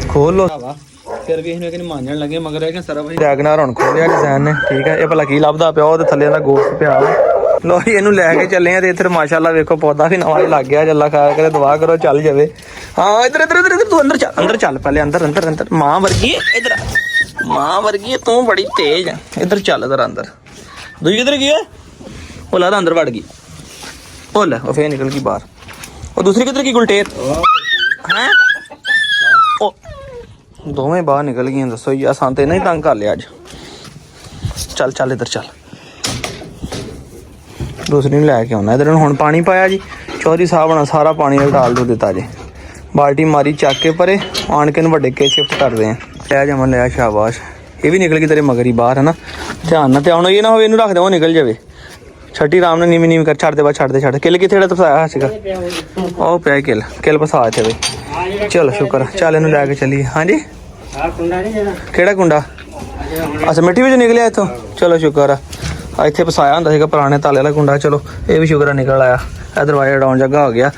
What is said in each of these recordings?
खोल लो फिर भी ਇਹਨੂੰ ਕਿ ਮਾਂਜਣ ਲੱਗੇ ਮਗਰ ਇਹ ਕਿ ਸਰਵ ਰੈਗਨਰ ਹੁਣ ਖੋਲਿਆ ਡਿਜ਼ਾਈਨ ਨੇ ਠੀਕ ਹੈ। ਇਹ ਭਲਾ ਕੀ ਲੱਭਦਾ ਪਿਆ ਉਹਦੇ ਥੱਲੇ ਦਾ ਗੋਸ਼ਤ ਪਿਆ ਲੋ ਜੀ ਇਹਨੂੰ ਲੈ ਕੇ ਚੱਲੇ ਆ ਤੇ ਇੱਧਰ ਮਾਸ਼ਾਅੱਲਾ ਵੇਖੋ ਪੌਦਾ ਵੀ ਨਵਾਂ ਹੀ ਲੱਗ ਗਿਆ ਜੱਲਾ ਖਾ ਕੇ ਦੁਆ ਕਰੋ ਚੱਲ ਜਾਵੇ। ਹਾਂ ਇੱਧਰ ਇੱਧਰ ਇੱਧਰ ਤੂੰ ਅੰਦਰ ਚੱਲ ਪਹਿਲੇ ਅੰਦਰ ਅੰਦਰ ਅੰਦਰ ਮਾਂ ਵਰਗੀ ਇੱਧਰ ਮਾਂ ਵਰਗੀ ਤੂੰ ਬੜੀ ਤੇਜ਼ ਆ ਇੱਧਰ ਚੱਲ ਜ਼ਰਾ ਅੰਦਰ। ਦੂਜੀ ਕਿੱਧਰ ਗਈ ਉਹ ਲੱਗਦਾ ਅੰਦਰ ਵੜ ਗਈ ਉਹ ਲੈ ਉਹ ਫੇਰ ਨਿਕਲ ਗਈ ਬਾਹਰ। ਉਹ ਦੂਸਰੀ ਕਿੱਧਰ ਗਈ ਗੁਲਟੇਰ ਹੈ ਉਹ ਦੋਵੇਂ ਬਾਹਰ ਨਿਕਲ ਗਈਆਂ। ਦੱਸੋ ਯਾ ਸਾਨੂੰ ਤੇ ਨਹੀਂ ਤੰਗ ਕਰ ਲਿਆ ਅੱਜ। ਚੱਲ ਚੱਲ ਇੱਧਰ ਚੱਲ दूसरी ਨੂੰ ਲੈ ਕੇ ਆਉਣਾ ਇੱਧਰ। ਹੁਣ ਪਾਣੀ ਪਾਇਆ ਜੀ ਚੌਧਰੀ ਸਾਹਿਬ ਨਾਲ ਸਾਰਾ ਪਾਣੀ ਡਾਲ ਦੋ ਦਿੱਤਾ ਜੀ। ਬਾਲਟੀ ਮਾਰੀ ਚੱਕ ਕੇ ਪਰੇ ਆਣ ਕੇ ਨੂੰ ਵੱਡੇ ਕੇ ਸ਼ਿਫਟ ਕਰਦੇ ਆ। ਲੈ ਜਮਨ ਲਿਆ ਸ਼ਾਬਾਸ਼। ਇਹ ਵੀ ਨਿਕਲ ਗਈ ਤੇਰੇ ਮਗਰ ਹੀ ਬਾਹਰ ਹੈ ਨਾ। ਧਿਆਨ ਨਾਲ ਤੇ ਹੁਣ ਇਹ ਨਾ ਹੋਵੇ ਇਹਨੂੰ ਰੱਖ ਦੇ ਉਹ ਨਿਕਲ ਜਾਵੇ। ਛੱਟੀ ਆਰਾਮ ਨਾਲ ਨੀਵੀਂ ਨੀਵੀਂ ਕਰ ਛੱਡ ਦੇ ਬਾਅਦ ਛੱਡ ਦੇ ਛੱਡ ਕਿੱਲ ਕਿੱਥੇ ਜਿਹੜਾ ਫਸਾਇਆ ਸੀਗਾ ਉਹ ਪਿਆ ਕਿੱਲ ਫਸਾ ਇੱਥੇ ਬਈ। ਚਲੋ ਸ਼ੁਕਰ ਚੱਲ ਇਹਨੂੰ ਲੈ ਕੇ ਚੱਲੀਏ। ਹਾਂਜੀ ਕਿਹੜਾ ਕੁੰਡਾ ਅੱਛਾ ਮਿੱਟੀ ਵਿੱਚ ਨਿਕਲਿਆ ਇੱਥੋਂ। ਚਲੋ ਸ਼ੁਕਰ ਆ ਇੱਥੇ ਫਸਾਇਆ ਹੁੰਦਾ ਸੀਗਾ ਪੁਰਾਣੇ ਤਾਲੇ ਵਾਲਾ ਕੁੰਡਾ। ਚਲੋ ਇਹ ਵੀ ਸ਼ੁਕਰ ਆ ਨਿਕਲ ਆਇਆ। ਇਹ ਦਰਵਾਜ਼ਾ ਡਾਉਣ ਜੱਗਾ ਹੋ ਗਿਆ।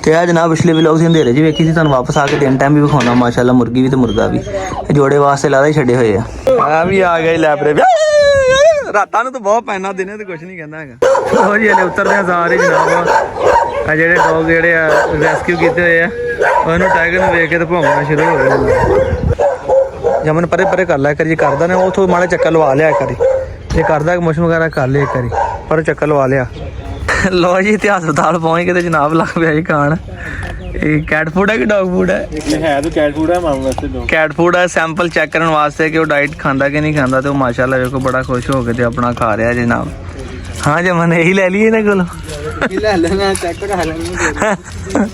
ਤੇ ਇਹ ਜਨਾਬ ਪਿਛਲੇ ਵਲੋਗ ਸੀ ਅੰਧੇਰੇ ਜੀ ਵੇਖੀ ਸੀ ਤੁਹਾਨੂੰ ਵਾਪਸ ਆ ਕੇ ਦਿਨ ਟਾਈਮ ਵੀ ਵਿਖਾਉਣਾ ਮਾਸ਼ਾਅੱਲਾ। ਮੁਰਗੀ ਵੀ ਤੇ ਮੁਰਗਾ ਵੀ ਜੋੜੇ ਵਾਸਤੇ ਲਾਦਾ ਹੀ ਛੱਡੇ ਹੋਏ ਆ। ਆ ਵੀ ਆ ਗਿਆ ਲਾਇਬ੍ਰੇਰੀ ਰਾਤਾਂ ਨੂੰ ਤਾਂ ਬਹੁਤ ਪੈਣਾ ਦਿਨੇ ਤੇ ਕੁਛ ਨਹੀਂ ਕਹਿੰਦਾ ਹੈਗਾ। ਉਹ ਜੀ ਹਲੇ ਉਤਰਦੇ ਆ ਸਾਰੇ ਜਨਾਬ। ਆ ਜਿਹੜੇ ਡੌਗ ਜਿਹੜੇ ਆ ਰੈਸਕਿਊ ਕੀਤੇ ਹੋਏ ਆ ਉਹਨੂੰ ਟਾਈਗਰ ਨੂੰ ਵੇਖ ਕੇ ਤੇ ਭੌਂਕਣਾ ਸ਼ੁਰੂ ਹੋ ਗਿਆ। ਜਮਨ ਪਰੇ ਪਰੇ ਕਰ ਲਿਆ ਕਰੀ ਜੇ ਕਰਦਾ ਨੇ ਉਥੋਂ ਮਾੜਾ ਚੱਕਰ ਲਵਾ ਲਿਆ ਕਰੀ ਜੇ ਕਰਦਾ ਮੋਸ਼ਨ ਵਗੈਰਾ ਕਰ ਲਿਆ ਕਰੀ ਪਰ ਚੱਕਰ ਲਵਾ ਲਿਆ। ਲੋ ਜੀ ਇੱਥੇ ਹਸਪਤਾਲ ਪਹੁੰਚ ਕੇ ਤੇ ਜਨਾਬ ਲੱਗ ਪਿਆ ਜੀ ਖਾਣ। ਇਹ ਕੈਟ ਫੂਡ ਹੈ ਕਿ ਡੌਗ ਫੂਡ ਹੈ? ਹੈ ਤਾਂ ਕੈਟ ਫੂਡ ਹੈ ਮਾਮ ਵਾਸਤੇ। ਕੈਟ ਫੂਡ ਹੈ ਸੈਂਪਲ ਚੈੱਕ ਕਰਨ ਵਾਸਤੇ ਕਿ ਉਹ ਡਾਈਟ ਖਾਂਦਾ ਕਿ ਨਹੀਂ ਖਾਂਦਾ। ਤੇ ਉਹ ਮਾਸ਼ਾਅੱਲਾ ਵੇਖੋ ਬੜਾ ਖੁਸ਼ ਹੋ ਕੇ ਤੇ ਆਪਣਾ ਖਾ ਰਿਹਾ ਜਨਾਬ। ਹਾਂ ਜਮਨ ਇਹੀ ਲੈ ਲਈਏ ਇਹਨਾਂ ਕੋਲੋਂ ਲੈ ਲੈਣਾ ਚੈੱਕ ਕਰਾ ਲੈਣਾ।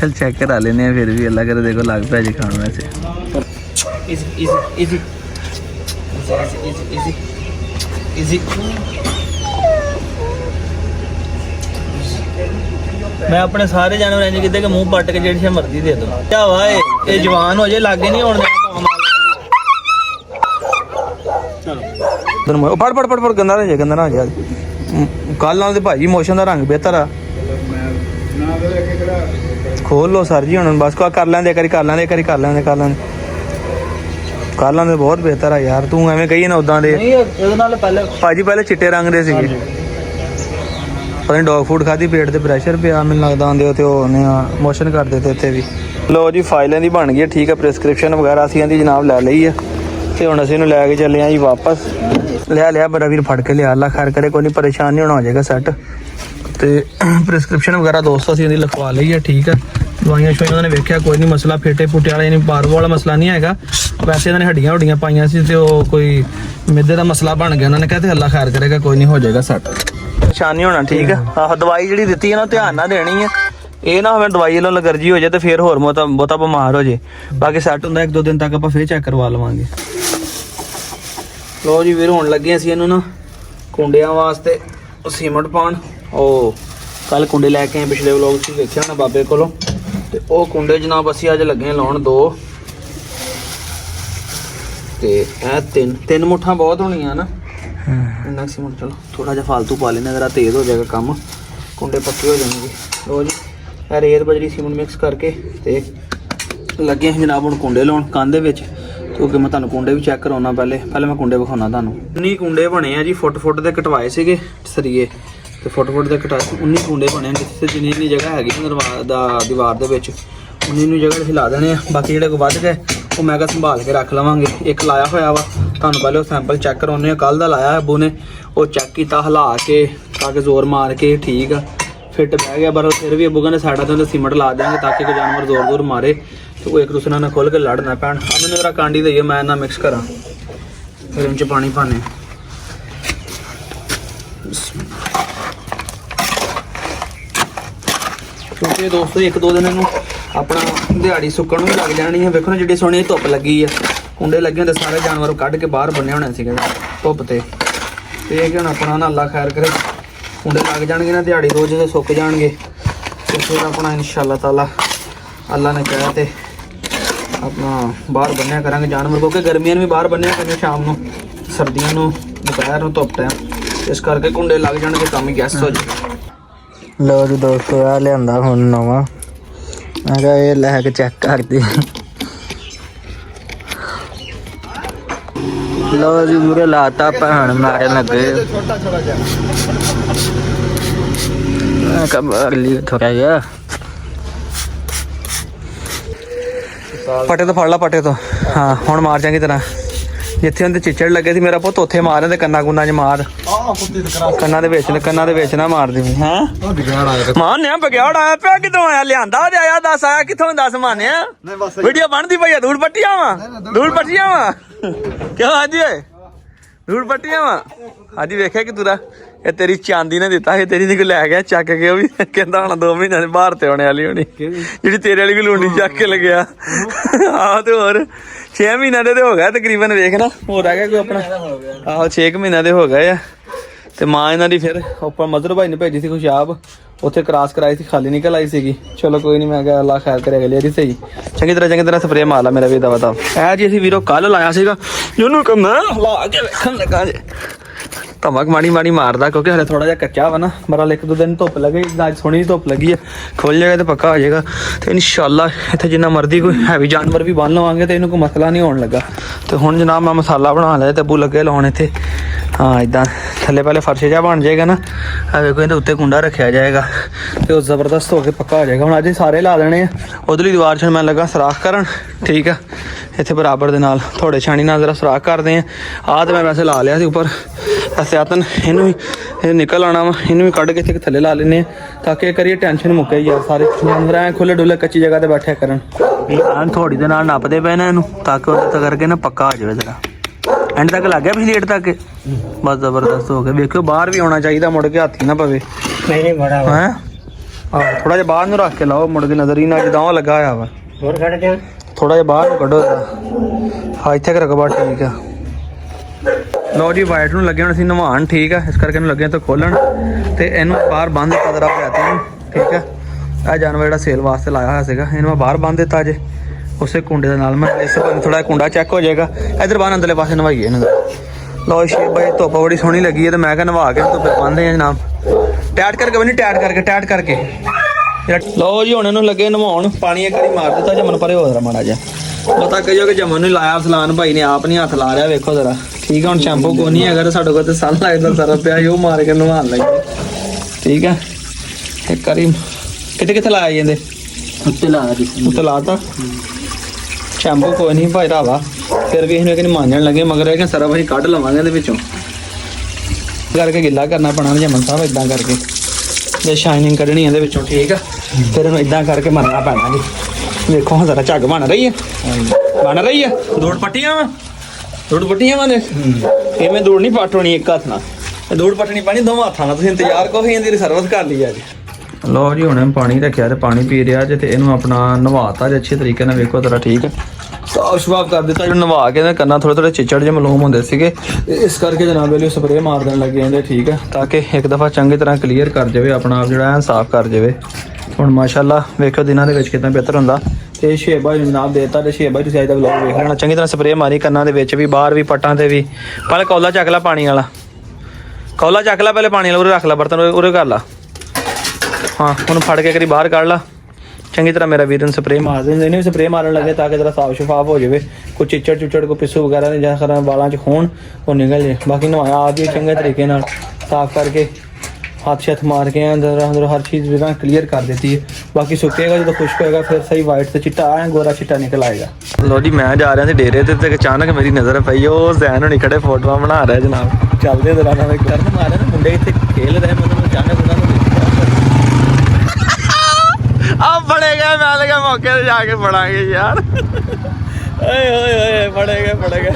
ਚਲ ਚੈੱਕ ਕਰਾ ਲੈਨੇ ਆ ਫਿਰ ਵੀ ਅੱਲਾ ਕਰੇ ਦੇਖੋ ਲੱਗ ਪਿਆ ਜੀ ਖਾਣ ਵੈਸੇ। easy मैं अपने सारे जानवर इंज किते कि मुंह पट के जेड़ी मर्जी दे दो क्या वाए ये जवान हो जाए लागे नहीं होने चलो फड़ फड़ फड़ फड़ गंदा ना जा कल नाल ते भाजी मोशन दा रंग बेहतर आ खोल लो सर जी हुण बस कर लेंदे करी कर लेंदे करी कर लेंदे कालां दे बहुत बेहतर है यार। तू एवें कही ना उदां दे भाजी पहले चिट्टे रंग दे सीगे पता नहीं डॉग फूड खाधी पेट ते प्रैशर पिया मैनूं लगदा आंदे ते ओने मोशन कर देते इत्थे भी। लो जी फाइलें दी बन गई ठीक है प्रिस्क्रिप्शन वगैरह असीं दी जनाब लै लई है ते हुण असीं नूं लै के चले जी वापस। लिया बड़ा वीर फड़ के लिया अल्लाह खैर करे कोई नहीं परेशान नहीं होना हो जाएगा सैट। ते प्रिस्क्रिप्शन वगैरह दोस्तों असीं दी लिखवा लई है ठीक है। दवाइयां शवाइयां उन्होंने वेख्या कोई नहीं मसला फेटे फुटे वाला यानी बारबो वाला मसला नहीं है। वैसे इन्होंने हड्डियां हुड्डियां पाइयां सी ते ओह कोई मिद्धे दा मसला बन गया उन्होंने कहते अल्लाह खैर करेगा कोई नहीं हो जाएगा सैट। परेशान नहीं होना ठीक है। आहो दवाई जिहड़ी दित्ती है ना ध्यान नाल देनी है। ये ना होवे दवाई वालों एलर्जी हो जाए तो फिर होर बहुता बीमार हो जाए। बाकी सैट हुंदा 1-2 दिन तक आपां फिर चैक करवा लवांगे। लो जी वीर हुण लगे असीं इहनूं ना कुंडियां वास्ते सीमेंट पाउण। ओह कल कुंडे लैके आए पिछले व्लॉग च वेख्या होना बाबे कोलों ते ओह कुंडे जनाब असीं अज लगे लाउण 2 ते तीन मुठ्ठां बहुत होणियां ना इन्ना सीमेंट। चलो थोड़ा जिहा फालतू पा लेना जरा तेज़ हो जाएगा काम कुंडे पक्के हो जाएंगे। लो जी रेत बजरी सीमेंट मिक्स करके ते लगे हैं जनाब हुण कुंडे लाउण कंध विच। क्योंकि मैं तुहानूं कुंडे भी चैक कराउणा पहले मैं कुंडे विखाउणा तुहानूं। 19 कुंडे बने आ जी फुट दे कटवाए सीगे सरिए ते फुट दे कटाए 19 कुंडे बने जिथे जिन्नी जगह हैगी दीवार दे विच 19 जगह हिला देने। बाकी जिहड़े कोई वध गए वो मैं संभाल के रख लवांगे। एक लाया होया वा तुहानूं पहले वो सैंपल चैक कराउने कल दा लाया अबू ने वो चैक कीता हिला के ताकि जोर मार के ठीक है फिट बह गया। पर फिर भी अबू कहने साइडा तो सीमेंट ला देंगे ताकि कोई जानवर जोर जोर मारे तो वो एक दूसरे ने खुल के लड़ ना पैन। अब मैंने जरा कांडी दईए मैं ना मिक्स करा फिर इन पानी पाने। क्योंकि दोस्तों 1-2 दिन इनू अपना दिहाड़ी सुक्कण भी लग जानी है। वेखो ना जिड्डी सोहनी धुप्प लगी है कुंडे लगे तो सारे जानवर कढ़ के बाहर बने होने सीगे धुप्प ते ये कि हुण अपना ना अल्लाह खैर करे कुंडे लग जाएंगे ना दिहाड़ी रोज से सुक जाएंगे तो फिर अपना इंशाअल्लाह ताला अल्लाह ने कहा तो अपना बाहर बन्निया करांगे जानवर क्योंकि गर्मियां भी बाहर बन्निया करने शाम को सर्दियों को दोपहर में धुप्प टाइम इस करके कुंडे लग जाएंगे काम ही गैस हो जाए। लो जी दोस्तों आ लिया हुण नवा ਮੈਂ ਕਿਹਾ ਇਹ ਲੈ ਕੇ ਚੈੱਕ ਕਰਦੇ। ਲੋ ਜੀ ਮੂਰੇ ਲਾਤਾ ਭੈਣ ਮਾਰਨ ਲੱਗੇ। ਮੈਂ ਕਮਰ ਲਈ ਥੋੜਾ ਜਿਹਾ ਪੱਟੇ ਤੋਂ ਫੜ ਲਾ, ਪੱਟੇ ਤੋਂ। ਹਾਂ ਹੁਣ ਮਾਰ ਚੰਗੀ ਤਰ੍ਹਾਂ, ਜਿੱਥੇ ਉਹਦੇ ਚਿੱਚੜ ਲੱਗੇ ਸੀ ਮੇਰਾ ਪੁੱਤ ਉੱਥੇ ਮਾਰ, ਤੇ ਕੰਨਾ ਕੁੰਨਾ ਚ ਮਾਰ, ਕੰਨਾਂ ਦੇ ਵਿੱਚ ਨਾ ਮਾਰ ਦੇ। ਹੈਂ ਮਾਨਿਆ ਬਗਿਆੜ ਆਇਆ ਪਿਆ, ਕਿੱਥੋਂ ਆਇਆ? ਲਿਆਂਦਾ ਤੇ ਆਇਆ, ਦੱਸ ਆਇਆ ਕਿੱਥੋਂ? ਦੱਸ ਮਾਨਿਆ, ਵੀਡੀਓ ਬਣਦੀ ਪਈ ਆ। ਧੂੜ ਪੱਟੀਆਂ ਵਾ, ਧੂੜ ਪੱਟੀਆਂ ਵਾ ਕਿਉਂ? ਹਾਂਜੀ ਓਏ ਧੂੜ ਪੱਟੀਆਂ ਵਾ। ਹਾਂਜੀ ਵੇਖਿਆ ਕਿ ਤੁਰਾ ਇਹ ਤੇਰੀ ਚਾਂਦੀ ਨੇ ਦਿੱਤਾ ਸੀ, ਤੇਰੀ ਦੀ ਕੋ ਲੈ ਗਿਆ ਚੱਕ ਕੇ। ਉਹ ਵੀ ਕਹਿੰਦਾ ਹੁਣ 2 ਮਹੀਨਿਆਂ ਦੇ ਬਾਹਰ ਤੇ ਆਉਣੇ ਵਾਲੀ ਹੋਣੀ, ਜਿਹੜੀ ਤੇਰੇ ਵਾਲੀ ਵੀ ਲੂੰਡੀ ਚੱਕ ਕੇ ਲੱਗਿਆ। ਆਹ ਤੇ ਹੋਰ 6 ਮਹੀਨਿਆਂ ਦੇ ਹੋ ਗਿਆ ਤਕਰੀਬਨ, ਵੇਖ ਨਾ ਹੋਰ ਆ ਗਿਆ ਕੋਈ ਆਪਣਾ। ਆਹੋ 6 ਮਹੀਨਿਆਂ ਦੇ ਹੋ ਗਏ ਆ। ਤੇ ਮਾਂ ਇਹਨਾਂ ਦੀ ਫਿਰ ਉੱਪਰ ਮਜ਼ਰ ਭਾਈ ਨੇ ਭੇਜੀ ਸੀ ਖੁਸ਼ਾਬ, ਉੱਥੇ ਕ੍ਰਾਸ ਕਰਾਈ ਸੀ, ਖਾਲੀ ਨਿਕਲ ਆਈ ਸੀਗੀ। ਚਲੋ ਕੋਈ ਨਹੀਂ, ਮੈਂ ਕਿਹਾ ਅੱਲਾ ਖੈਰ ਕਰੇ ਅਗਲੇ ਵਾਰੀ ਸਹੀ। ਚੰਗੀ ਤਰ੍ਹਾਂ ਸਪਰੇਅ ਮਾਰ ਲਾ ਮੇਰਾ ਵੀ ਦਵਾ ਤਾ। ਇਹ ਜੀ ਅਸੀਂ ਵੀਰੋ ਕੱਲ ਲਾਇਆ ਸੀਗਾ, ਜਿਹਨੂੰ ਕਿ ਮੈਂ ਲਾ ਕੇ ਵੇਖਣ ਲੱਗਾ ਜੇ ਧਮਕ ਮਾੜੀ ਮਾਰਦਾ, ਕਿਉਂਕਿ ਹਲੇ ਥੋੜਾ ਜਿਹਾ ਕੱਚਾ ਵਾ ਨਾ। ਬਰਾਲ 1-2 ਦਿਨ ਧੁੱਪ ਲੱਗੇ, ਅੱਜ ਸੋਹਣੀ ਧੁੱਪ ਲੱਗੀ ਹੈ, ਖੁੱਲ ਜਾਏਗਾ ਤੇ ਪੱਕਾ ਹੋ ਜਾਏਗਾ। ਤੇ ਇਨਸ਼ਾਅੱਲਾ ਇੱਥੇ ਜਿੰਨਾ ਮਰਜ਼ੀ ਕੋਈ ਹੈਵੀ ਜਾਨਵਰ ਵੀ ਬੰਨ ਲਵਾਂਗੇ ਤੇ ਇਹਨੂੰ ਕੋਈ ਮਸਲਾ ਨਹੀਂ ਹੋਣ ਲੱਗਾ। ਤੇ ਹੁਣ ਜਨਾਬ ਮੈਂ ਮਸਾਲਾ ਬਣਾ ਲਿਆ, ਤੱਬੂ ਲੱਗੇ ਲਾਉਣ ਇੱਥੇ। ਹਾਂ ਇੱਦਾਂ ਥੱਲੇ ਪਹਿਲੇ ਫਰਸ਼ ਜਿਹਾ ਬਣ ਜਾਏਗਾ ਨਾ, ਆ ਵੇਖੋ ਇਹਦੇ ਉੱਤੇ ਕੁੰਡਾ ਰੱਖਿਆ ਜਾਏਗਾ ਤੇ ਉਹ ਜ਼ਬਰਦਸਤ ਹੋ ਕੇ ਪੱਕਾ ਹੋ ਜਾਏਗਾ। ਹੁਣ ਅੱਜ ਸਾਰੇ ਲਾ ਦੇਣੇ ਆ। ਉਧਰਲੀ ਦੀਵਾਰ 'ਚ ਮੈਂ ਲੱਗਾ ਸੁਰਾਖ ਕਰਨ, ਠੀਕ ਆ। ਇੱਥੇ ਬਰਾਬਰ ਦੇ ਨਾਲ ਥੋੜੇ ਛਾਣੀ ਨਾਲ ਜ਼ਰਾ ਸੁਰਾਖ ਕਰਦੇ ਆ। ਆਹ ਤੇ ਮੈਂ ਵੈਸੇ ਲਾ ਲਿਆ ਸੀ ਉੱਪਰ ਅਸਿਆਤਨ, ਇਹਨੂੰ ਵੀ ਇਹ ਨਿਕਲ ਆਉਣਾ ਵਾ, ਇਹਨੂੰ ਵੀ ਕੱਢ ਕੇ ਇੱਥੇ ਥੱਲੇ ਲਾ ਲੈਂਦੇ ਆ ਤਾਂ ਕਿ ਕਰੀਏ ਟੈਨਸ਼ਨ ਮੁੱਕੇ ਯਾਰ। ਸਾਰੇ ਜਾਨਵਰ ਐ ਖੁੱਲੇ ਡੁੱਲੇ ਕੱਚੀ ਜਗ੍ਹਾ ਤੇ ਬੈਠਿਆ ਕਰਨ। ਐਨ ਥੋੜੀ ਦੇ ਨਾਲ ਨੱਪਦੇ ਪਏ ਨੇ ਇਹਨੂੰ ਤਾਂ ਕਿ ਉਹਦੇ ਕਰਕੇ ਨਾ ਪੱਕਾ ਹੋ ਜਾਵੇ ਜ਼ਰਾ। ਐਂਡ ਤੱਕ ਲੱਗ ਗਿਆ ਪਿਛਲੀ ਏਡ ਤੱਕ, ਬਸ ਜ਼ਬਰਦਸਤ ਹੋ ਗਿਆ। ਵੇਖਿਓ ਬਾਹਰ ਵੀ ਆਉਣਾ ਚਾਹੀਦਾ, ਮੁੜ ਕੇ ਹੱਥ ਹੀ ਨਾ ਪਵੇ। ਨਹੀਂ ਬੜਾ ਹੈ ਆਹ ਥੋੜਾ ਜਿਹਾ ਬਾਹਰ ਨੂੰ ਰੱਖ ਕੇ ਲਾਓ, ਮੁੜ ਕੇ ਨਜ਼ਰ ਹੀ ਨਾ ਜਿੱਦਾਂ ਉਹ ਲੱਗਾ ਹੋਇਆ ਵਾ। ਹੋਰ ਕੱਢ ਦੇ, ਥੋੜਾ ਜਿਹਾ ਬਾਹਰ ਨੂੰ ਕੱਢੋ ਇਹਦਾ। ਹਾਂ ਇੱਥੇ ਰੱਖੋ ਬਾ, ਠੀਕ ਆ। ਲਓ ਜੀ ਵਾਈਟ ਨੂੰ ਲੱਗੇ ਹੁਣ ਅਸੀਂ ਨਵਾਉਣ, ਠੀਕ ਆ। ਇਸ ਕਰਕੇ ਇਹਨੂੰ ਲੱਗੇ ਤਾਂ ਖੋਲਣ ਤੇ ਇਹਨੂੰ ਬਾਹਰ ਬੰਨ੍ਹ ਦਿੱਤਾ ਜ਼ਰਾ ਪਿਆਤੀ ਨੂੰ, ਠੀਕ ਆ। ਇਹ ਜਾਨਵਰ ਜਿਹੜਾ ਸੇਲ ਵਾਸਤੇ ਲਾਇਆ ਹੋਇਆ ਸੀਗਾ, ਇਹਨੂੰ ਮੈਂ ਬਾਹਰ ਬੰਨ੍ਹ ਦਿੱਤਾ ਜੇ ਉਸੇ ਕੁੰਡੇ ਦੇ ਨਾਲ। ਮੈਂ ਇਸ ਵਾਰ ਥੋੜਾ ਕੁੰਡਾ ਚੈੱਕ ਹੋ ਜਾਏਗਾ। ਇਧਰ ਬਾਹਰ ਅੰਦਰਲੇ ਪਾਸੇ ਨਵਾਈਏ ਇਹਨਾਂ ਦਾ। ਲਓ ਸ਼ੇਪ ਬਾਈ ਧੁੱਪ ਬੜੀ ਸੋਹਣੀ ਲੱਗੀ ਹੈ ਤੇ ਮੈਂ ਕਿਹਾ ਨਵਾ ਕੇ ਧੁੱਪੇ ਬੰਨ੍ਹਦੇ ਆ ਜਨਾਬ। ਟੈਟ ਕਰਕੇ ਬਣੀ, ਟੈਟ ਕਰਕੇ। ਲਓ ਜੀ ਹੁਣ ਇਹਨੂੰ ਲੱਗੇ ਨਵਾਉਣ, ਪਾਣੀ ਇੱਕ ਵਾਰੀ ਮਾਰ ਦਿੱਤਾ। ਜਮਨ ਪਰੇ ਹੋ ਜਰਾ ਮਾੜਾ ਜਿਹਾ, ਪਤਾ ਕਹੋ ਕਿ ਜਮਨ ਨੂੰ ਲਾਇਆ ਫਲਾਨ ਭਾਈ ਨੇ, ਆਪ ਨਹੀਂ ਹੱਥ ਲਾ ਰਿਹਾ। ਵੇਖੋ ਜਰਾ, ਠੀਕ ਆ। ਹੁਣ ਸ਼ੈਂਪੂ ਕੋਈ ਨਹੀਂ ਹੈਗਾ, ਸਾਡੇ ਕੋਲ ਤੇ ਸਨ ਲੱਗਦਾ ਸਾਰਾ ਪਿਆ, ਉਹ ਮਾਰ ਕੇ ਨਵਾਉਣ ਲੱਗੇ, ਠੀਕ ਆ। ਇੱਕ ਵਾਰੀ ਕਿੱਥੇ ਲਾਇਆ ਜਾਂਦੇ ਉੱਤੇ ਲਾਤਾ ਸ਼ੈਂਪੂ ਕੋਈ ਨਹੀਂ ਭਾਈ ਰਾਵਾ। ਫਿਰ ਵੀ ਇਹਨੂੰ ਕਹਿੰਦੇ ਮਾਂਜਣ ਲੱਗੇ, ਮਗਰ ਇਹ ਕਿ ਸਰਫ ਅਸੀਂ ਕੱਢ ਲਵਾਂਗੇ ਇਹਦੇ ਵਿੱਚੋਂ ਕਰਕੇ ਗਿੱਲਾ ਕਰਨਾ ਪੈਣਾ ਜਮਨ ਸਾਹਿਬ। ਇਦਾਂ ਕਰਕੇ ਜੇ ਸ਼ਾਈਨਿੰਗ ਕੱਢਣੀ ਇਹਦੇ ਵਿੱਚੋਂ, ਠੀਕ ਆ। ਫਿਰ ਇਹਨੂੰ ਇਦਾਂ ਕਰਕੇ ਮਰਨਾ ਪੈਣਾ ਜੀ। ਵੇਖੋ ਹਾਂ ਜ਼ਰਾ ਝੱਗ ਬਣ ਰਹੀ ਹੈ, ਦੌੜ ਪੱਟੀਆਂ ਵਾ ਨੇ। ਇਵੇਂ ਦੌੜ ਨਹੀਂ ਪੱਟਣੀ ਇੱਕ ਹੱਥ ਨਾਲ, ਦੌੜ ਪੱਟਣੀ ਪੈਣੀ ਦੋਵਾਂ ਹੱਥਾਂ ਨਾਲ। ਤੁਸੀਂ ਇੰਤਜ਼ਾਰ ਕਰੋ, ਇਹਦੀ ਸਰਵਿਸ ਕਰ ਲਈ ਅੱਜ। ਲਓ ਜੀ ਹੁਣ ਪਾਣੀ ਰੱਖਿਆ ਤੇ ਪਾਣੀ ਪੀ ਰਿਹਾ ਜੇ, ਤੇ ਇਹਨੂੰ ਆਪਣਾ ਨਵਾਤਾ ਜੇ ਅੱਛੇ ਤਰੀਕੇ ਨਾਲ। ਵੇਖੋ ਜ਼ਰਾ, ਠੀਕ ਹੈ। ਸਾਫ ਸ਼ਵਾਬ ਕਰ ਦਿੱਤਾ ਜਿਹਨੂੰ ਨਵਾ ਕੇ ਨਾ ਕੰਨਾਂ ਥੋੜੇ ਚਿੱਚੜ ਜਿਹੇ ਮਲੂਮ ਹੁੰਦੇ ਸੀਗੇ, ਇਸ ਕਰਕੇ ਜਨਾਬ ਵੇਲੇ ਸਪਰੇਅ ਮਾਰ ਦੇਣ ਲੱਗੇ ਜਾਂਦੇ, ਠੀਕ ਹੈ। ਤਾਂ ਕਿ ਇੱਕ ਦਫਾ ਚੰਗੀ ਤਰ੍ਹਾਂ ਕਲੀਅਰ ਕਰ ਜਾਵੇ ਆਪਣਾ ਆਪ, ਜਿਹੜਾ ਸਾਫ਼ ਕਰ ਜਾਵੇ। ਹੁਣ ਮਾਸ਼ਾਅੱਲਾ ਵੇਖੋ ਦਿਨਾਂ ਦੇ ਵਿੱਚ ਕਿੰਨਾ ਬਿਹਤਰ ਹੁੰਦਾ। ਤੇ ਸ਼ੇਬਾ ਜਨਾਬ ਦੇਤਾ, ਤੇ ਸ਼ੇਬਾ ਤੁਸੀਂ ਅੱਜ ਦਾ ਵਲੌਗ ਵੇਖ ਲੈਣਾ। ਚੰਗੀ ਤਰ੍ਹਾਂ ਸਪਰੇਅ ਮਾਰੀ ਕੰਨਾਂ ਦੇ ਵਿੱਚ ਵੀ, ਬਾਹਰ ਵੀ, ਪੱਟਾਂ ਤੇ ਵੀ। ਪਹਿਲੇ ਕੌਲਾ ਚੱਕ ਲਾ ਪਾਣੀ ਵਾਲਾ, ਕੌਲਾ ਚੱਕ ਲਾ ਪਹਿਲੇ ਪਾਣੀ ਵਾਲਾ, ਉਰੇ ਰੱਖ ਲਾ ਬਰਤਨ, ਉਰੇ ਕਰ ਲਾ। ਹਾਂ ਉਹਨੂੰ ਫੜ ਕੇ ਕਰੀ ਬਾਹਰ ਕੱਢ ਲਾ ਚੰਗੀ ਤਰ੍ਹਾਂ। ਮੇਰਾ ਵੀਰਨ ਸਪਰੇਅ ਮਾਰ ਦਿੰਦੇ ਨੇ, ਸਪਰੇਅ ਮਾਰਨ ਲੱਗੇ ਤਾਂ ਕਿ ਜਰਾ ਸਾਫ ਸ਼ਫਾਫ ਹੋ ਜਾਵੇ। ਕੋਈ ਚਿੱਚੜ ਕੋਈ ਪਿੱਸੂ ਵਗੈਰਾ ਨਹੀਂ ਜਾਂ ਖਰਾ ਵਾਲਾਂ 'ਚ ਹੋਣ, ਉਹ ਨਿਕਲ ਜੇ। ਬਾਕੀ ਨਵਾਇਆ ਆ ਕੇ ਚੰਗੇ ਤਰੀਕੇ ਨਾਲ ਸਾਫ ਕਰਕੇ ਹੱਥ ਮਾਰ ਕੇ ਅੰਦਰ ਹਰ ਚੀਜ਼ ਵੀ ਕਲੀਅਰ ਕਰ ਦਿੱਤੀ ਹੈ। ਬਾਕੀ ਸੁੱਕੇਗਾ ਜਦੋਂ ਖੁਸ਼ਕ ਹੋਏਗਾ ਫਿਰ ਸਹੀ ਵਾਈਟ ਤੇ ਚਿੱਟਾ ਆਇਆ ਗੋਰਾ ਚਿੱਟਾ ਨਿਕਲ ਆਏਗਾ। ਲੋ ਜੀ ਮੈਂ ਜਾ ਰਿਹਾ ਸੀ ਡੇਰੇ ਤੇ ਅਚਾਨਕ ਮੇਰੀ ਨਜ਼ਰ ਪਈ, ਉਹ ਜ਼ੈਨ ਹੋਣੀ ਖੜੇ ਫੋਟੋਆਂ ਬਣਾ ਰਿਹਾ ਜਨਾਬ। ਚੱਲਦੇ ਦੌਰਾਨ ਮੈਂ ਕਰਨ ਮਾਰਿਆ ਨਾ, ਮੁੰਡੇ ਇੱਥੇ ਖੇਲ ਰਹੇ, ਮਤਲਬ ਅਚਾਨਕ ਉਹਨਾਂ ਨੂੰ ਆ ਫੜੇ ਗਏ। ਮੈਂ ਲਗਾ ਮੌਕੇ ਤੇ ਜਾ ਕੇ ਫੜਾਂਗੇ ਯਾਰ। ਓਏ ਓਏ ਓਏ ਫੜੇ ਗਏ।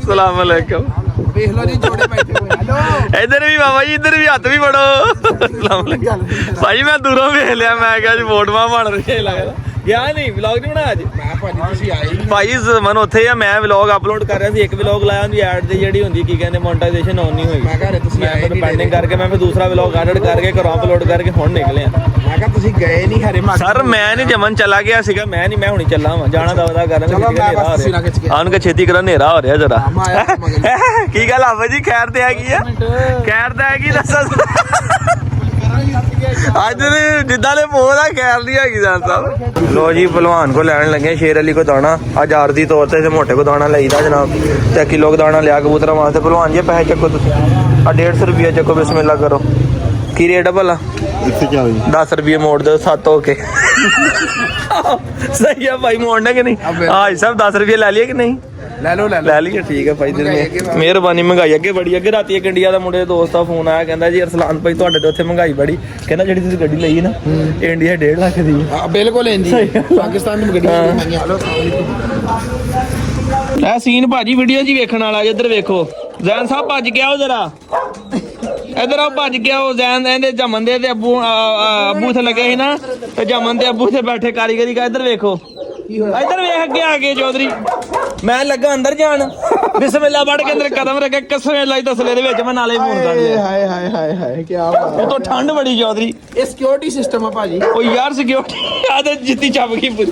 ਸਲਾਮ ਅਲੈਕੁਮ। ਵੇਖ ਲਓ ਜੀ ਜੋੜੇ ਬੈਠੇ ਹੋਏ। ਹੈਲੋ ਇੱਧਰ ਵੀ ਬਾਬਾ ਜੀ, ਇੱਧਰ ਵੀ ਹੱਥ ਵੀ ਫੜੋ। ਸਲਾਮ ਅਲੈਕੁਮ ਭਾਈ। ਮੈਂ ਦੂਰੋਂ ਵੇਖ ਲਿਆ, ਮੈਂ ਕਿਹਾ ਜੀ ਫੋਟੋਆਂ ਬਣ ਰਹੀਆਂ ਲੱਗਦਾ। ਗਿਆ ਨਹੀਂ ਵਲੌਗ ਨਹੀਂ ਬਣਾਇਆ ਅੱਜ। ਮੈਂ ਭਾਜੀ ਤੁਸੀਂ ਆਏ ਨਹੀਂ ਭਾਈ ਮਨ ਉੱਥੇ ਆ, ਮੈਂ ਵਲੌਗ ਅਪਲੋਡ ਕਰ ਰਿਹਾ ਸੀ। ਇੱਕ ਵਲੌਗ ਲਾਇਆ ਉਹਦੀ ਐਡ ਦੀ ਜਿਹੜੀ ਹੁੰਦੀ ਕੀ ਕਹਿੰਦੇ ਮੋਨਟਾਈਜੇਸ਼ਨ ਆਨ ਨਹੀਂ ਹੋਈ। ਮੈਂ ਕਿਹਾ ਤੁਸੀਂ ਆਏ ਨਹੀਂ ਪੈਂਡਿੰਗ ਕਰਕੇ ਮੈਂ ਫਿਰ ਦੂਸਰਾ ਵਲੌਗ ਐਡਿਟ ਕਰਕੇ ਘਰੋਂ ਅਪਲੋਡ ਕਰਕੇ ਹੁਣ ਨਿਕਲਿਆ। ਮੈਂ ਕਿਹਾ ਤੁਸੀਂ ਗਏ ਨਹੀਂ ਹਰੇ ਮਾ ਸਰ ਮੈਂ ਨਹੀਂ ਜਮਨ ਚਲਾ ਗਿਆ ਸੀਗਾ, ਮੈਂ ਹੁਣੀ ਚੱਲਾ ਵਾਂ। ਜਾਣਾ ਦਵਦਾ ਕਰਾਂਗੇ, ਆਉਣ ਕੇ ਛੇਤੀ ਕਰਾਂ, ਹਨੇਰਾ ਹੋ ਰਿਹਾ ਜਰਾ। ਕੀ ਗੱਲ ਆਵਾ ਜੀ, ਖੈਰ ਤੇ ਹੈਗੀ ਆ? ਖੈਰ ਤੇ ਹੈਗੀ ਦੱਸੋ। ਅੱਜ ਦੇ ਜਿੱਦਾਂ ਦੇ ਪੋਹ ਦਾ ਖੈਰ ਨਹੀਂ ਹੈਗੀ ਜਾਨ ਸਾਹਿਬ। ਲੋ ਜੀ ਭਲਵਾਨ ਕੋ ਲੈਣ ਲੱਗੇ ਸ਼ੇਰ ਅਲੀ ਕੋ ਦਾਣਾ ਅੱਜ ਆਰਦੀ ਤੌਰ ਤੇ ਮੋਟੇ ਕੋ ਦਾਣਾ ਲਈਦਾ ਜਨਾਬ ਤੇ ਕਿਲੋ ਕੋ ਦਾਣਾ ਲਿਆ ਕਬੂਤਰਾਂ ਵਾਸਤੇ। ਭਲਵਾਨ ਜੀ ਪੈਸੇ ਚੱਕੋ ਤੁਸੀਂ ਆ 150 ਰੁਪਏ ਚੱਕੋ ਬਿਸਮਿਲ੍ਲਾ ਕਰੋ। ਕੀ ਰੇਟ ਆ ਭਲਾ 10 ਰੁਪਏ ਮੋੜ ਦਿਓ 7 ਹੋ ਕੇ। ਸਹੀ ਆ ਭਾਈ ਮੋੜਨਾ ਕਿ ਨਹੀਂ? ਹਾਂ ਸਭ 10 ਰੁਪਏ ਲੈ ਲਈਏ ਕਿ ਨਹੀਂ? ਲੈ ਲਈਏ ਠੀਕ ਹੈ ਭਾਈ। ਮਿਹਰਬਾਨੀ। ਮਹਿੰਗਾਈ ਅੱਗੇ ਬੜੀ ਅੱਗੇ ਰਾਤੀ ਇੱਕ ਇੰਡੀਆ ਦਾ ਮੁੰਡੇ ਦੇ ਦੋਸਤ ਦਾ ਫੋਨ ਆਇਆ ਕਹਿੰਦਾ ਜੀ ਅਰਸਲਾਨ ਭਾਈ ਤੁਹਾਡੇ ਤੇ ਉੱਥੇ ਮਹਿੰਗਾਈ ਬੜੀ। ਕਹਿੰਦਾ ਜਿਹੜੀ ਤੁਸੀਂ ਗੱਡੀ ਲਈ ਨਾ ਇੰਡੀਆ 1.5 ਲੱਖ ਦੀ ਹੈ। ਬਿਲਕੁਲ ਇੰਦੀ ਪਾਕਿਸਤਾਨ ਦੀ ਗੱਡੀ। ਇਹ ਸੀਨ ਭਾਜੀ ਵੀਡੀਓ 'ਚ ਹੀ ਵੇਖਣ ਵਾਲਾ। ਇੱਧਰ ਵੇਖੋ ਜ਼ੈਨ ਸਾਹਿਬ ਭੱਜ ਗਿਆ ਉਹ ਜਰਾ ਇੱਧਰ ਆਓ ਭੱਜ ਗਿਆ ਉਹ ਜ਼ੈਨ ਇਹਦੇ ਜਮਨ ਦੇ ਤੇ ਅੱਬੂ ਤੇ ਲੱਗੇ ਸੀ ਨਾ ਤੇ ਜਮਨ ਦੇ ਅੱਬੂ ਤੇ ਬੈਠੇ ਕਾਰੀਗਰੀ ਕਾ। ਇੱਧਰ ਵੇਖੋ ਇੱਧਰ ਵੇਖ ਅੱਗੇ ਆ ਗਏ ਚੌਧਰੀ। ਮੈਂ ਲੱਗਾ ਅੰਦਰ ਜਾਣ ਬਿਸਮਿਲ੍ਲਾ ਵੜ ਕੇ ਅੰਦਰ ਕਦਮ ਰੱਖਿਆ ਕਸਮੇ ਲਾਈ ਤਸਲੇ ਦੇ ਵਿੱਚ ਮੈਂ ਨਾਲੇ ਫੋਨ ਕਰ ਲਿਆ। ਹਾਏ ਹਾਏ ਹਾਏ ਹਾਏ ਕੀ ਬਾਤ। ਉਹ ਤੋਂ ਠੰਡ ਬੜੀ ਚੌਧਰੀ। ਇਹ ਸਿਕਿਉਰਿਟੀ ਸਿਸਟਮ ਆ ਭਾਜੀ। ਉਹ ਯਾਰ ਸਿਕਿਉਰਿਟੀ ਆ ਤੇ ਜਿੱਤੀ ਚੱਪ ਗਈ ਪੂਰੀ।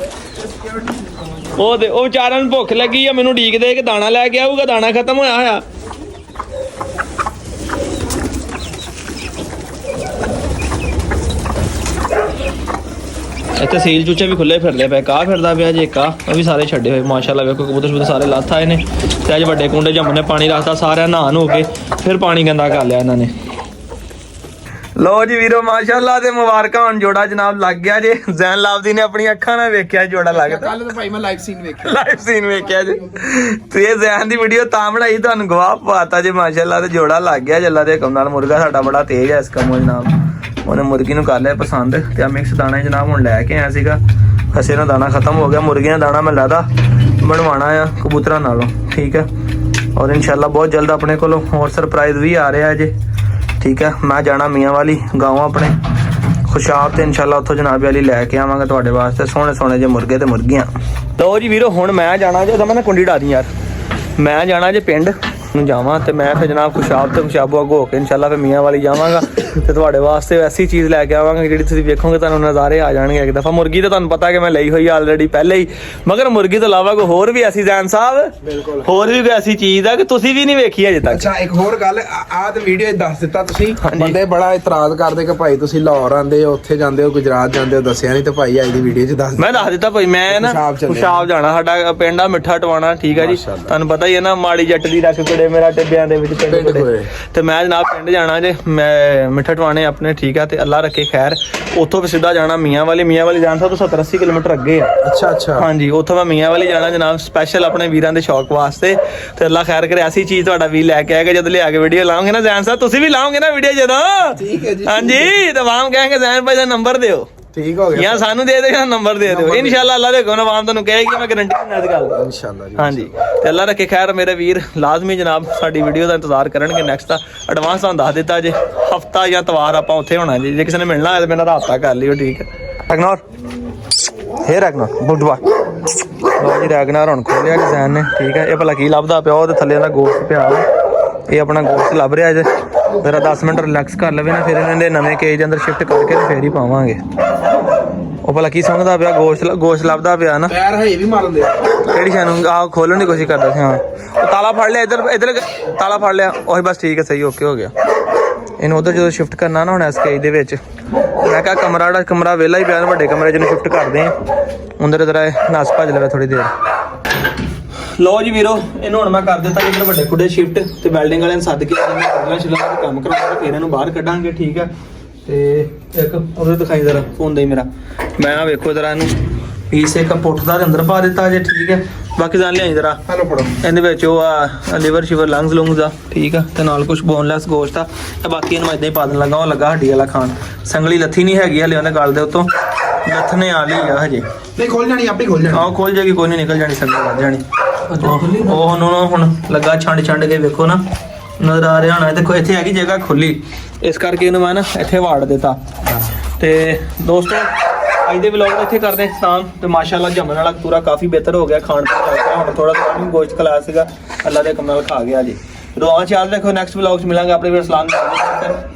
ਉਹ ਵਿਚਾਰਿਆਂ ਨੂੰ ਭੁੱਖ ਲੱਗੀ ਆ ਮੈਨੂੰ ਢੀਕ ਦੇ ਕੇ ਦਾਣਾ ਲੈ ਕੇ ਆਊਗਾ। ਦਾਣਾ ਖਤਮ ਹੋਇਆ ਹੋਇਆ। ਇੱਥੇ ਸੀਲ ਚੂਚੇ ਵੀ ਖੁੱਲੇ ਫਿਰਦੇ ਪਏ। ਕਾ ਫਿਰਦਾ ਪਿਆ ਜੇ ਕਾ ਉਹ ਵੀ ਸਾਰੇ ਛੱਡੇ ਹੋਏ ਮਾਸ਼ਾਅੱਲਾ। ਵੇਖੋ ਕਬੂਤਰ ਸਾਰੇ ਲੱਥ ਆਏ ਨੇ ਤੇ ਅੱਜ ਵੱਡੇ ਕੁੰਡੇ ਜੰਮ ਨੇ ਪਾਣੀ ਰੱਖਤਾ ਸਾਰਿਆਂ ਨਹਾਣ ਹੋ ਕੇ ਫਿਰ ਪਾਣੀ ਗੰਦਾ ਕਰ ਲਿਆ ਇਹਨਾਂ ਨੇ। ਲੋ ਜੀ ਵੀਰੋ ਮਾਸ਼ਾਅੱਲਾ ਤੇ ਮੁਬਾਰਕਾਂ ਹੁਣ ਜੋੜਾ ਜਨਾਬ ਲੱਗ ਗਿਆ ਜੇ। ਜ਼ੈਨ ਲਾਬਦੀ ਨੇ ਆਪਣੀ ਅੱਖਾਂ ਨਾਲ ਵੇਖਿਆ ਜੋੜਾ ਲੱਗਦਾ। ਕੱਲ ਤਾਂ ਭਾਈ ਮੈਂ ਲਾਈਵ ਸੀਨ ਵੇਖਿਆ। ਲਾਈਵ ਸੀਨ ਵੇਖਿਆ ਜੇ ਤੇ ਇਹ ਜ਼ੈਨ ਦੀ ਵੀਡੀਓ ਤਾਂ ਬਣਾਈ ਤੁਹਾਨੂੰ ਗਵਾਹ ਪਾਤਾ ਜੇ ਮਾਸ਼ਾਅੱਲਾ ਤੇ ਜੋੜਾ ਲੱਗ ਗਿਆ। ਜੱਲਾ ਦੇ ਹੁਕਮ ਨਾਲ ਮੁਰਗਾ ਸਾਡਾ ਬੜਾ ਤੇਜ਼ ਹੈ ਇਸ ਕੰਮੋਂ ਜਨਾਬ। ਉਹਨੇ ਮੁਰਗੀ ਨੂੰ ਕਰ ਲਿਆ ਪਸੰਦ ਤੇ ਆ ਮਿਕਸ ਦਾਣਾ ਜਨਾਬ ਹੁਣ ਲੈ ਕੇ ਆਇਆ ਸੀਗਾ। ਖਸੇ ਦਾ ਦਾਣਾ ਖਤਮ ਹੋ ਗਿਆ। ਮੁਰਗੀਆਂ ਦਾ ਦਾਣਾ ਮੈਂ ਲਾਦਾ ਬਣਵਾਉਣਾ ਆ ਕਬੂਤਰਾਂ ਨਾਲੋਂ ਠੀਕ ਹੈ। ਔਰ ਇਨਸ਼ਾਅੱਲਾ ਬਹੁਤ ਜਲਦ ਆਪਣੇ ਕੋਲੋਂ ਹੋਰ ਸਰਪ੍ਰਾਈਜ਼ ਵੀ ਆ ਰਿਹਾ ਜੇ ਠੀਕ ਹੈ। ਮੈਂ ਜਾਣਾ ਮੀਆਂ ਵਾਲੀ ਗਾਉਂ ਆਪਣੇ ਖੁਸ਼ਾਬ ਤੇ ਇਨਸ਼ਾਅੱਲਾ ਉੱਥੋਂ ਜਨਾਬ ਵਾਲੀ ਲੈ ਕੇ ਆਵਾਂਗਾ ਤੁਹਾਡੇ ਵਾਸਤੇ ਸੋਹਣੇ ਸੋਹਣੇ ਜਿਹੇ ਮੁਰਗੇ ਤੇ ਮੁਰਗੀਆਂ। ਲਓ ਜੀ ਵੀਰੋ ਹੁਣ ਮੈਂ ਜਾਣਾ ਜੇ ਮੈਂ ਨਾ ਕੁੰਡੀ ਢਾ ਦੀ ਯਾਰ। ਮੈਂ ਜਾਣਾ ਜੇ ਪਿੰਡ ਨੂੰ ਜਾਵਾਂ ਤੇ ਮੈਂ ਫਿਰ ਜਨਾਬ ਖੁਸ਼ਾਬ ਤੇ ਖੁਸ਼ਾਬੂ ਅੱਗੋਂ ਹੋ ਕੇ ਇਨਸ਼ਾਅੱਲਾ ਫਿਰ ਮੀਆਂ ਵਾਲੀ ਜਾਵਾਂਗਾ ਤੇ ਤੁਹਾਡੇ ਵਾਸਤੇ ਐਸੀ ਚੀਜ਼ ਲੈ ਕੇ ਆਵਾਂਗਾ ਜਿਹੜੀ ਤੁਸੀਂ ਵੇਖੋਗੇ ਤੁਹਾਨੂੰ ਨਜ਼ਾਰੇ ਆ ਜਾਣਗੇ ਇੱਕ ਦਫਾ। ਮੁਰਗੀ ਤਾਂ ਤੁਹਾਨੂੰ ਪਤਾ ਕਿ ਮੈਂ ਲਈ ਹੋਈ ਆਲਰੇਡੀ ਪਹਿਲੇ ਹੀ ਮਗਰ ਮੁਰਗੀ ਤੋਂ ਇਲਾਵਾ ਕੋਈ ਹੋਰ ਵੀ ਐਸੀ ਜ਼ੈਨ ਸਾਹਿਬ ਹੋਰ ਵੀ ਕੋਈ ਐਸੀ ਚੀਜ਼ ਆ ਕਿ ਤੁਸੀਂ ਵੀ ਨਹੀਂ ਵੇਖੀ ਅਜੇ ਤੱਕ। ਅੱਛਾ ਇੱਕ ਹੋਰ ਗੱਲ ਆਹ ਤੇ ਵੀਡੀਓ ਦੱਸ ਦਿੱਤਾ ਤੁਸੀਂ। ਬੰਦੇ ਬੜਾ ਇਤਰਾਜ਼ ਕਰਦੇ ਕਿ ਭਾਈ ਤੁਸੀਂ ਲਾਹੌਰ ਆਂਦੇ ਹੋ ਉੱਥੇ ਜਾਂਦੇ ਹੋ ਗੁਜਰਾਤ ਜਾਂਦੇ ਹੋ ਦੱਸਿਆ ਨਹੀਂ ਤੇ ਭਾਈ ਅੱਜ ਦੀ ਵੀਡੀਓ 'ਚ ਦੱਸ ਮੈਂ ਦੱਸ ਦਿੱਤਾ ਭਾਈ। ਮੈਂ ਨਾ ਖੁਸ਼ਾਬ ਜਾਣਾ ਸਾਡਾ ਪਿੰਡ ਆ ਮਿੱਠਾ ਟਵਾਣਾ ਠੀਕ ਆ ਜੀ। ਤੁਹਾਨੂੰ ਪਤਾ ਹੀ ਹੈ ਨਾ ਮਾੜੀ ਜੱਟ ਦੀ ਰੱਖ ਕੁੜੇ ਮੇਰਾ ਟਿੱਬਿਆਂ ਦੇ ਵਿੱਚ ਪਿੰਡ ਤੇ ਮੈਂ ਜਨਾਬ ਪਿੰਡ ਜਾਣਾ ਜੇ ਮੈਂ ਮਿੱਠਾ ਟਵਾਣੇ ਆਪਣੇ ਠੀਕ ਆ ਤੇ ਅੱਲਾ ਰੱਖੇ ਖੈਰ। ਉੱਥੋਂ ਫਿਰ ਸਿੱਧਾ ਜਾਣਾ ਮੀਆਂ ਵਾਲੀ ਜਾਣ ਸਾਹਿਬ ਤੋਂ 70-80 ਕਿਲੋਮੀਟਰ ਅੱਗੇ ਆ। ਅੱਛਾ ਹਾਂਜੀ ਉੱਥੋਂ ਮੈਂ ਮੀਆਂ ਵਾਲੀ ਜਾਣਾ ਜਨਾਬ ਸਪੈਸ਼ਲ ਆਪਣੇ ਵੀਰਾਂ ਦੇ ਸ਼ੌਕ ਵਾਸਤੇ ਤੇ ਅੱਲਾ ਖੈਰ ਕਰੇ ਐਸੀ ਚੀਜ਼ ਤੁਹਾਡਾ ਵੀ ਲੈ ਕੇ ਆਏਗਾ ਜਦੋਂ ਲਿਆ ਕੇ ਵੀਡੀਓ ਲਾਉਂਗੇ ਨਾ ਜ਼ੈਨ ਸਾਹਿਬ ਤੁਸੀਂ ਵੀ ਲਾਉਂਗੇ ਨਾ ਵੀਡੀਓ ਜਦੋਂ ਠੀਕ ਹੈ ਜੀ। ਹਾਂਜੀ ਤੇ ਵਾਮ ਕਹਾਂਗੇ ਜ਼ੈਨ ਭਾਈ ਦਾ ਨੰਬਰ ਦਿਓ ਠੀਕ ਹੋ ਗਿਆ ਜਾਂ ਸਾਨੂੰ ਦੇ ਦੇ ਜਾਂ ਨੰਬਰ ਦੇ ਦਿਓ ਇਨਸ਼ਾਅੱਲਾ ਅੱਲਾ ਦੇ ਕੋਲ ਆਵਾਮ ਤੁਹਾਨੂੰ ਕਹੇਗੀ ਮੈਂ ਗਾਰੰਟੀ ਦਿੰਦਾ ਇਸ ਗੱਲ ਦੀ ਇਨਸ਼ਾਅੱਲਾ ਜੀ। ਹਾਂਜੀ ਤੇ ਅੱਲਾ ਰੱਖੇ ਖੈਰ ਮੇਰੇ ਵੀਰ ਲਾਜ਼ਮੀ ਜਨਾਬ ਸਾਡੀ ਵੀਡੀਓ ਦਾ ਇੰਤਜ਼ਾਰ ਕਰਨਗੇ। ਨੈਕਸਟ ਦਾ ਐਡਵਾਂਸ ਤੁਹਾਨੂੰ ਦੱਸ ਦਿੱਤਾ ਜੇ ਹਫਤਾ ਜਾਂ ਤਵਾਰ ਆਪਾਂ ਉੱਥੇ ਹੋਣਾ ਜੀ। ਜੇ ਕਿਸੇ ਨੇ ਮਿਲਣਾ ਹੋਇਆ ਤਾਂ ਮੇਰਾ ਰਾਬਤਾ ਕਰ ਲਿਓ ਠੀਕ ਹੈ। ਰੈਗਨਰ ਹੇ ਰੈਗਨਰ ਗੁੱਡ ਬਾਏ। ਲੋ ਜੀ ਰੈਗਨਰ ਹੁਣ ਖੋਲਿਆ ਡਿਜ਼ਾਈਨ ਨੇ ਠੀਕ ਹੈ। ਇਹ ਭਲਾ ਕੀ ਲੱਭਦਾ ਪਿਆ ਉਹਦੇ ਥੱਲੇ ਦਾ ਗੋਸ਼ਤ ਪਿਆ ਇਹ ਆਪਣਾ ਗੋਸ਼ਤ ਲੱਭ ਰਿਹਾ ਜੇ। ਮੇਰਾ 10 ਮਿੰਟ ਰਿਲੈਕਸ ਕਰ ਲਵੇ ਨਾ ਫਿਰ ਇਹਨਾਂ ਦੇ ਨਵੇਂ ਕੇਜ ਦੇ ਅੰਦਰ ਸ਼ਿਫਟ ਕਰਕੇ ਤੇ ਫੇਰ ਹੀ ਪਾਵਾਂਗੇ। ਉਹ ਭਲਾ ਕੀ ਸਮਝਦਾ ਪਿਆ ਗੋਸ਼ਤ ਲੱਭਦਾ ਪਿਆ ਨਾ ਪੈਰ ਹੈ ਵੀ ਮਾਰਦੇ ਕਿਹੜੀ ਸ਼ੈ ਨੂੰ ਆਹ ਖੋਲਣ ਦੀ ਕੋਸ਼ਿਸ਼ ਕਰਦਾ ਸੀ। ਹਾਂ ਉਹ ਤਾਲਾ ਫੜ ਲਿਆ ਇੱਧਰ ਤਾਲਾ ਫੜ ਲਿਆ ਉਹੀ ਬਸ ਠੀਕ ਹੈ ਸਹੀ ਓਕੇ ਹੋ ਗਿਆ। ਇਹਨੂੰ ਉਧਰ ਜਦੋਂ ਸ਼ਿਫਟ ਕਰਨਾ ਨਾ ਹੁਣ ਇਸ ਕੇਜ ਦੇ ਵਿੱਚ ਮੈਂ ਕਿਹਾ ਕਮਰਾ ਵਿਹਲਾ ਹੀ ਪਿਆ ਵੱਡੇ ਕਮਰੇ 'ਚ ਨੂੰ ਸ਼ਿਫਟ ਕਰਦੇ ਆ ਅੰਦਰ ਜਰਾ ਨਸ ਭੱਜ ਲਵੇ ਥੋੜੀ ਦੇਰ। ਲੋ ਜੀ ਵੀਰੋ ਇਹਨੂੰ ਹੁਣ ਮੈਂ ਕਰ ਦਿੱਤਾ ਇੱਧਰ ਵੱਡੇ ਖੁੱਡੇ ਸ਼ਿਫਟ ਤੇ ਵੈਲਡਿੰਗ ਵਾਲਿਆਂ ਨੂੰ ਸੱਦ ਕੇ ਕੰਮ ਕਰਾਉਣਾ ਫਿਰ ਇਹਨੂੰ ਬਾਹਰ ਕੱਢਾਂਗੇ ਠੀਕ ਹੈ। ਤੇ ਇੱਕ ਉਹਦੇ ਦਿਖਾਈ ਜ਼ਰਾ ਫੋਨ ਦੇ ਮੇਰਾ ਮੈਂ ਆ ਵੇਖੋ ਜ਼ਰਾ ਇਹਨੂੰ ਪੀਸ ਇੱਕ ਪੁੱਠ ਦਾ ਅੰਦਰ ਪਾ ਦਿੱਤਾ ਜੇ ਠੀਕ ਹੈ। ਬਾਕੀ ਜਾਣ ਲਿਆਈ ਜ਼ਰਾ ਹਲੋ ਫੜੋ ਇਹਦੇ ਵਿੱਚ ਉਹ ਆ ਲਿਵਰ ਸ਼ਿਵਰ ਲੰਗਸ ਲੂੰਗਸ ਆ ਠੀਕ ਆ ਤੇ ਨਾਲ ਕੁਝ ਬੋਨਲੈਸ ਗੋਸ਼ਤ ਆ ਤੇ ਬਾਕੀ ਇਹਨੂੰ ਇਦਾਂ ਹੀ ਪਾ ਦੇਣ ਲੱਗਾ। ਉਹ ਲੱਗਾ ਹੱਡੀ ਵਾਲਾ ਖਾਣ ਸੰਗਲੀ ਲੱਥੀ ਨਹੀਂ ਹੈਗੀ ਹਲੇ ਉਹਦੇ ਗਲ ਦੇ ਉੱਤੋਂ ਲੱਥਣੇ ਵਾਲੀ ਆ ਹਜੇ ਨਹੀਂ ਖੋਲ ਜਾਣੀ ਆਪੇ ਖੋਲ ਜਾਣੀ। ਆਹ ਖੋਲ ਜਾਏਗੀ ਕੋਈ ਨਹੀਂ ਨਿਕਲ ਜਾਣੀ ਸੰਗਲ ਵੱਜ ਜਾਣੀ। ਉਹ ਹੁਣ ਲੱਗਾ ਛੰਡ ਕੇ ਵੇਖੋ ਨਾ ਨਜ਼ਰ ਆ ਰਿਹਾ ਹੋਣਾ। ਦੇਖੋ ਇੱਥੇ ਹੈਗੀ ਜਗ੍ਹਾ ਖੁੱਲੀ ਇਸ ਕਰਕੇ ਇਹਨੂੰ ਮੈਂ ਨਾ ਇੱਥੇ ਵਾੜ ਦਿੱਤਾ। ਤੇ ਦੋਸਤੋ ਅੱਜ ਦੇ ਵਲੌਗ ਦਾ ਇੱਥੇ ਕਰਦੇ ਇਖਤਾਮ ਤੇ ਮਾਸ਼ਾਅੱਲਾ ਜੰਮਣ ਵਾਲਾ ਪੂਰਾ ਕਾਫੀ ਬਿਹਤਰ ਹੋ ਗਿਆ ਖਾਣ ਪੀਣ ਦਾ। ਹੁਣ ਥੋੜਾ ਗੋਸ਼ਤ ਖਲਾਇਆ ਸੀਗਾ ਅੱਲਾ ਦੇ ਕਮਾਲ ਖਾ ਗਿਆ ਜੀ। ਦੁਆ ਚ ਯਾਦ ਰੱਖੋ ਨੈਕਸਟ ਵਲੌਗ ਚ ਮਿਲਾਂਗੇ ਆਪਣੇ ਵੀਰ ਸਲਾਮ।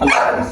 ਅੱਲਾਹ ਹਾਫਿਜ਼।